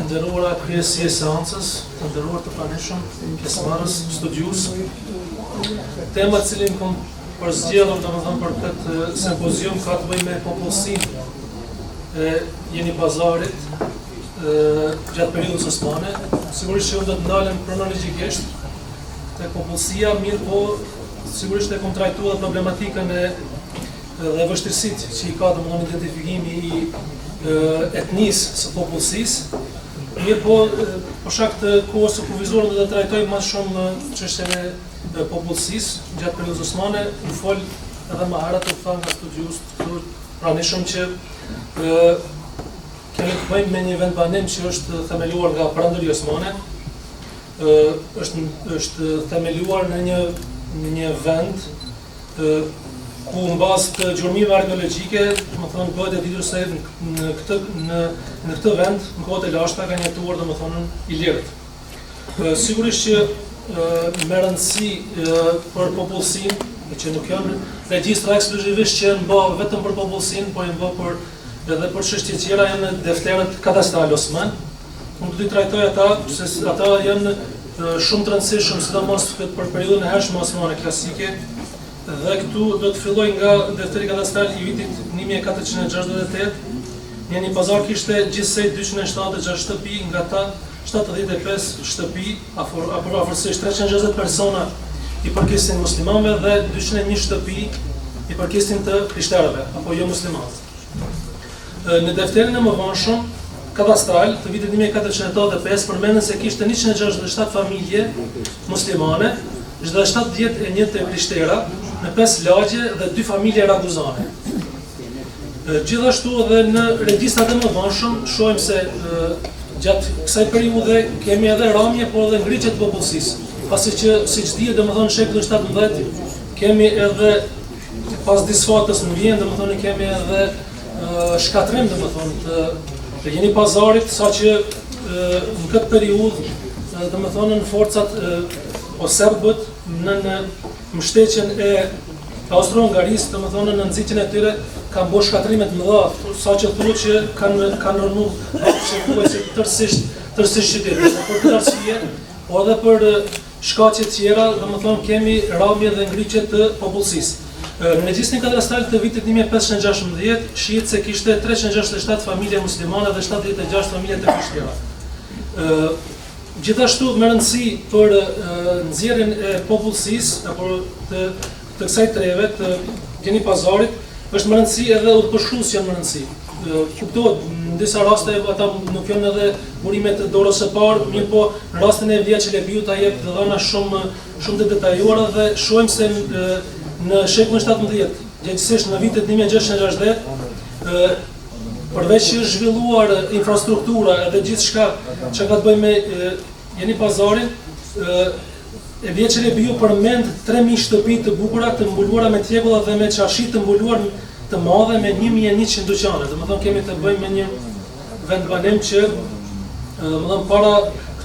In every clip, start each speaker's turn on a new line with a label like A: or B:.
A: nderuara kryesi e seancës, të nderuar të pranishëm, pjesëmarrës, studius. Tema e cilën kam përzgjedhur domethënë për këtë simpozium ka të bëjë me popullsinë e Jeni Pazarit gjatë periudhës osmane. Sigurisht që do të ndalem kronologjikisht tek popullsia, mirë po sigurisht e kam trajtuar problematikën dhe vështirësitë që i ka domethënë identifikimi i etnisë së popullsisë. Mirë po, për shkak të kohës së kufizuar do të trajtoj më shumë çështjen e popullsisë gjatë periudhës osmane. U fol edhe më herët u tha nga studius këtu pranishëm që kemi të bëjmë me një vendbanim që është themeluar nga Perandëria osmane. Është themeluar në një vend ku në bazë të gjurmëve arkeologjike, domethënë bëhet e ditur se në këtë vend, në kohët e lashta kanë jetuar domethënë ilirët. Sigurisht që me rëndësi për popullsinë, që nuk janë regjistra ekskluzivisht që në bë vetëm për popullsinë, po janë bë edhe për çështje tjera janë defteret kadastrale osman. Unë do t'i trajtoj ata, se ata janë shumë të rëndësishëm, sidomos për periudhën e hershme osmane klasike. Dhe këtu do të filloj nga defteri kadastral i vitit 1468. Jeni Pazar kishte gjithsej 276 shtëpi, nga ta 75 shtëpi, afërsisht 360 persona i përkisnin muslimanëve dhe 201 shtëpi i përkisnin të krishterëve apo jo muslimanëve. Në defterin e mëvonshëm kadastral të vitit 1485 përmenden se kishte 167 familje muslimane, çdo 71 të krishtera, në 5 lagje dhe 2 familje raguzane. Gjithashtu edhe në regjistrat e mëvonshëm shohim se gjatë kësaj periudhe kemi edhe ramje por edhe ngritje të popullsisë. Pasi që siç dihet domethënë në shekullin 17 kemi edhe pas disfatës në vjen domethënë kemi edhe shkatrim domethënë të Jeni Pazarit, saqë në këtë periudhë domethënë në forcat serbët në mbështetjen e Austro-Hungarisë, domethënë në nxitjen e tyre kanë bërë shkatrime të mëdha, saqë thuhet që kanë rënë tërësisht qytetin. Për këtë arsye, por edhe për shkaqe tjera, domethënë kemi rrahje dhe ngritje të popullsisë. Në regjistrin kadastral të vitit 1516 shihet se kishte 367 familje muslimane dhe 76 familje të krishtera. Gjithashtu me rëndësi për nxjerrjen e popullsisë apo të kësaj treve të Jeni Pazarit është më rëndësi edhe udhëpërshkues janë më rëndësi. Kuptohet në disa raste ata nuk janë edhe burimet e dorës së parë, mirë po në rastin e Evlia Çelebiu ta jep dhëna shumë të detajuara dhe shohim se në shekullin 17, gjithsesi në vitet 1660, përveç që është zhvilluar infrastruktura edhe gjithçka që ka të bëjë me Jeni Pazarin, Evlia Çelebiu përmend 3000 shtëpi të bukura të mbuluara me tjegulla dhe me çarshi të mbuluar të madhe me 1100 dyqane. Domethënë kemi të bëjmë me një vendbanim që domethënë para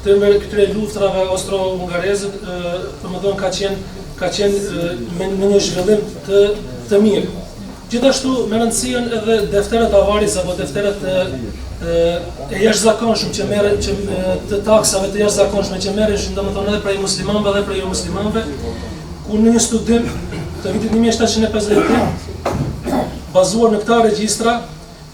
A: këtyre luftrave austro-hungareze domethënë ka qenë me një zhvillim të mirë. Gjithashtu me rëndësi edhe defteret avaris apo defteret e jashtëzakonshme që merren të taksave të jashtëzakonshme që merreshin domethënë edhe prej muslimanëve dhe prej jo muslimanëve, ku në një studim të vitit 1753 bazuar në këta regjistra,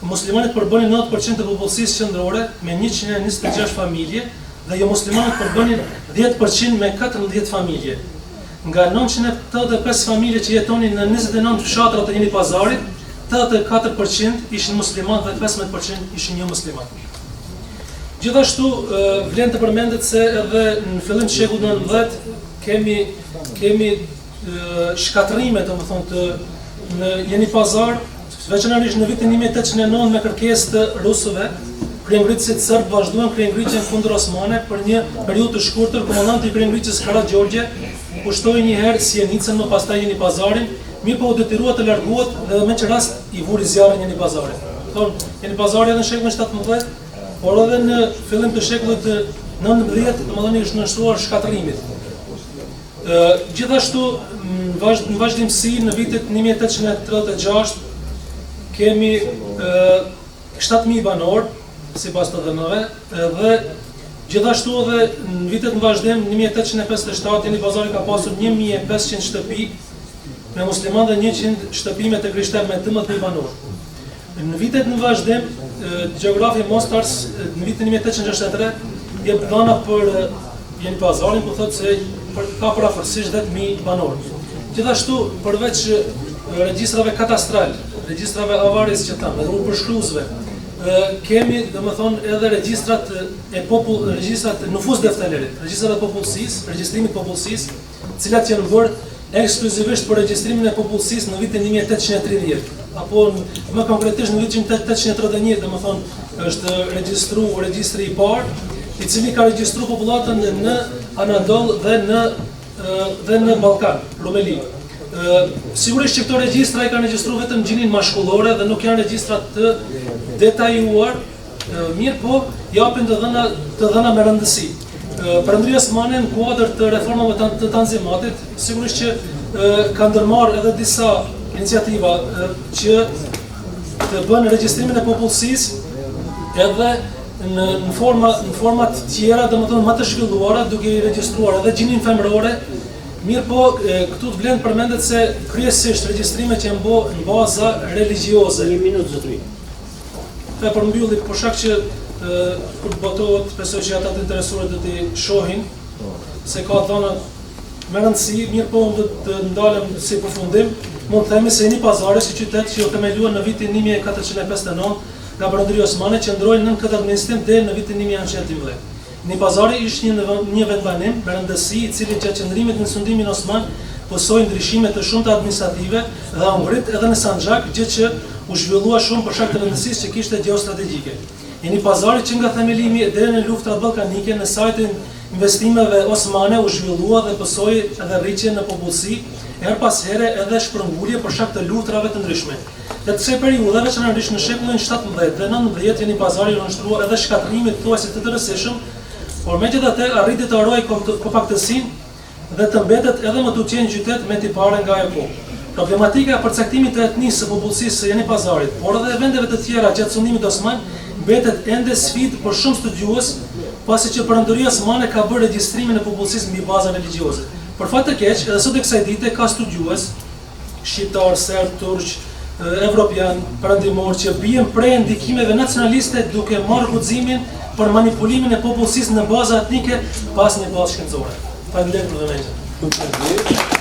A: muslimanët përbënin 90% të popullsisë qendrore me 126 familje dhe jo muslimanët përbënin 10% me 14 familje. Nga 985 familje që jetonin në 29 fshatra të Jeni Pazarit, 84% ishin muslimanë dhe 15% ishin jo muslimanë. Gjithashtu vlen të përmendet se edhe në fillim të shekullit 19 kemi shkatrime domethënë në Jeni Pazar, veçanërisht në vitin 1809 me kërkesë të rusëve, kryengritësit serb vazhduan kryengritjen kundër osmane për një periudhë të shkurtër. Komandanti i kryengritjes Karagjorgje kushtoi një herë Sjenicën, më pastaj Jeni Pazarin, mirë po u detyrua të largohet dhe me që rast i vuri zjarrin Jeni Pazarit. Jeni Pazari edhe në shekullin 17, por edhe në fillim të shekullit 19, domethënë është nënshtruar shkatrimit. Gjithashtu në vazhdimsi në vitet 1836 kemi 7.000 banor sipas të dhënave, dhe gjithashtu edhe në vitet në vazhdim, 1857 Jeni Pazari ka pasur 1500 shtëpi me musliman dhe 100 shtëpi me të krishterë me 12 banor. Në vitet në vazhdim, gjeografi Mostars në vitin 1863 jep dhëna për Jeni Pazarin, po thotë se ka parafërsisht 10.000 banor. Gjithashtu, përveç regjistrave katastral, regjistrave avaris që thamë, edhe përshkruesve, kemi, domethënë, edhe regjistrat regjistrat nufus-deftalerit, regjistrat e popullsisë, regjistrimit popullsisë, të cilat janë bërë ekskluzivisht për regjistrimin e popullsisë në vitin 1830, apo më konkretisht në vitin 1831, domethënë, është regjistruar regjistri i parë, i cili ka regjistruar popullatën në Anadol dhe në Ballkan, Rumeli. Sigurisht që këto regjistra i kanë regjistruar vetëm gjinin mashkullore dhe nuk janë regjistra të detajuar, mirë po japin të dhëna me rëndësi. Perëndria Osmane në kuadër të reformave të Tanzimatit, sigurisht që ka ndërmarrë edhe disa iniciativa që të bënë regjistrimin e popullsisë edhe në format tjera, domethënë më të zhvilluara, duke i regjistruar edhe gjinin femërore. Mirë po, këtu të vlen përmendet se kryesisht regjistrimet që janë bërë në baza religjioze.
B: Një minutë zotëri.
A: Ka përmbylli, për shkak që kur botohet, besoj që ata të interesuar do t'i shohin se ka dhëna me rëndësi, mirë po unë do të ndalem si përfundim, mund të themi se Jeni Pazari si qytet që u themeluar në vitin 1459 nga Perëndia Osmane që ndroi nën këtë administrim deri në vitin 1912. Jeni Pazari ishte një vendbanim me rëndësi i cili gjatë qëndrimit në sundimin osman pësoi ndryshime të shumta administrative dhe u ngrit edhe në Sanxhak, gjë që u zhvillua shumë për shkak të rëndësisë që kishte gjeostrategjike. Jeni Pazari që nga themelimi deri në luftrat ballkanike në sajtin investimeve osmane u zhvillua dhe pësoi edhe rritje në popullsi, her pas here edhe shpërngulje për shkak të luftrave të ndryshme. Në kësaj periudhe, veçanërisht në shekullin 17 dhe 19, Jeni Pazari u nënshtrua edhe shkatrimit thuajse të rëndësishëm, por megjithatë arriti të harrojë kompaktësinë dhe të mbetet edhe më tutje në qytet me tipare nga ajo. Problematika e përcaktimit të etnisë së popullsisë së Jeni Pazarit, por edhe vendeve të tjera gjatë sundimit osman, mbetet ende sfidë për shumë studiues, pasi që Perëndia Osmane ka bërë regjistrimin e popullsisë mbi baza religjioze. Për fat të keq, edhe sot e kësaj dite ka studiues shqiptar, serb, turq, evropian, perëndimor që bien prej ndikimeve nacionaliste duke marrë guximin për manipulimin e popullsisë në baza etnike pas një bazë shkencore. Faleminderit për vëmendjen.